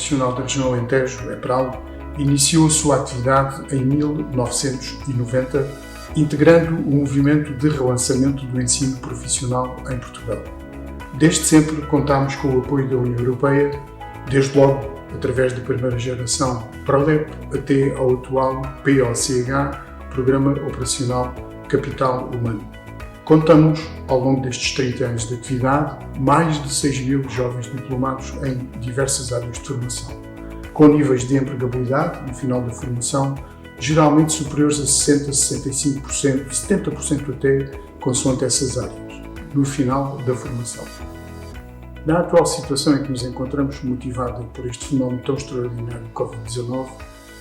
Profissional da Região Alentejo, EPRAL, iniciou a sua atividade em 1990, integrando o movimento de relançamento do ensino profissional em Portugal. Desde sempre contamos com o apoio da União Europeia, desde logo através da primeira geração PRODEP até ao atual POCH, Programa Operacional Capital Humano. Contamos, ao longo destes 30 anos de atividade, mais de 6.000 jovens diplomados em diversas áreas de formação, com níveis de empregabilidade no final da formação geralmente superiores a 60%, 65%, 70% até, consoante essas áreas, no final da formação. Na atual situação em que nos encontramos, motivada por este fenómeno tão extraordinário do Covid-19,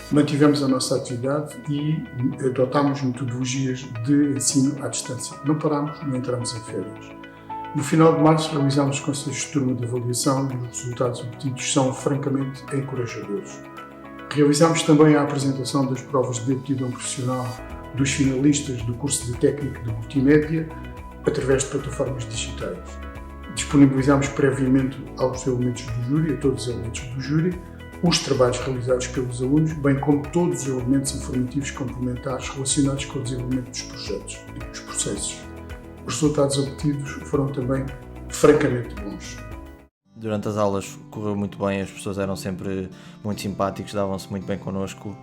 mantivemos a nossa atividade e adotámos metodologias de ensino à distância. Não parámos, não entramos em férias. No final de março realizámos conselhos de turma de avaliação e os resultados obtidos são francamente encorajadores. Realizámos também a apresentação das provas de aptidão profissional dos finalistas do curso de técnico de multimédia através de plataformas digitais. Disponibilizámos previamente aos elementos do júri, a todos os elementos do júri, os trabalhos realizados pelos alunos, bem como todos os elementos informativos complementares relacionados com o desenvolvimento dos projetos e dos processos. Os resultados obtidos foram também francamente bons. Durante as aulas correu muito bem, as pessoas eram sempre muito simpáticos, davam-se muito bem connosco,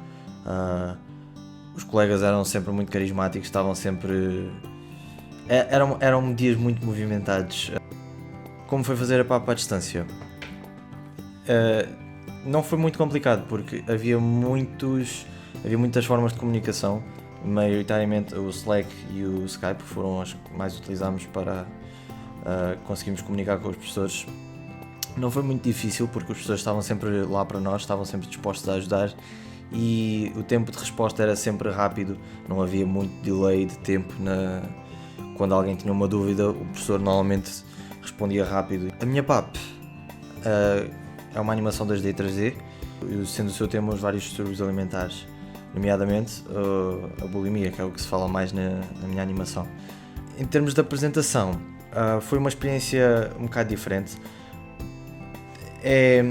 os colegas eram sempre muito carismáticos, estavam sempre... Eram dias muito movimentados. Como foi fazer a PAP à distância? Não foi muito complicado, porque havia muitas formas de comunicação, maioritariamente o Slack e o Skype foram as que mais utilizámos para conseguirmos comunicar com os professores. Não foi muito difícil, porque os professores estavam sempre lá para nós, estavam sempre dispostos a ajudar e o tempo de resposta era sempre rápido, não havia muito delay de tempo. Quando alguém tinha uma dúvida, o professor normalmente respondia rápido. A minha PAP é uma animação 2D e 3D, sendo o seu tema os vários distúrbios alimentares, nomeadamente a bulimia, que é o que se fala mais na minha animação. Em termos de apresentação, foi uma experiência um bocado diferente. É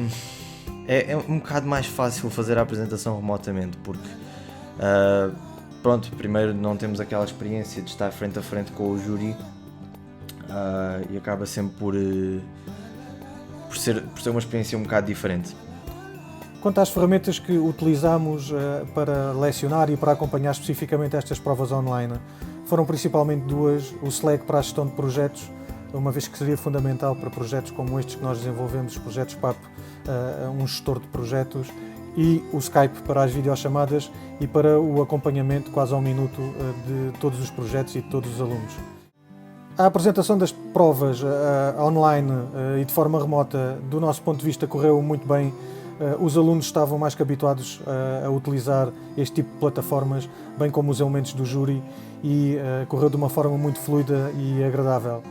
um bocado mais fácil fazer a apresentação remotamente, porque primeiro não temos aquela experiência de estar frente a frente com o júri e acaba sempre por ser uma experiência um bocado diferente. Quanto às ferramentas que utilizamos para lecionar e para acompanhar especificamente estas provas online, foram principalmente duas: o Slack para a gestão de projetos, uma vez que seria fundamental para projetos como estes que nós desenvolvemos, os projetos PAP, um gestor de projetos, e o Skype para as videochamadas e para o acompanhamento quase ao minuto de todos os projetos e de todos os alunos. A apresentação das provas online e de forma remota, do nosso ponto de vista, correu muito bem. Os alunos estavam mais que habituados a utilizar este tipo de plataformas, bem como os elementos do júri, e correu de uma forma muito fluida e agradável.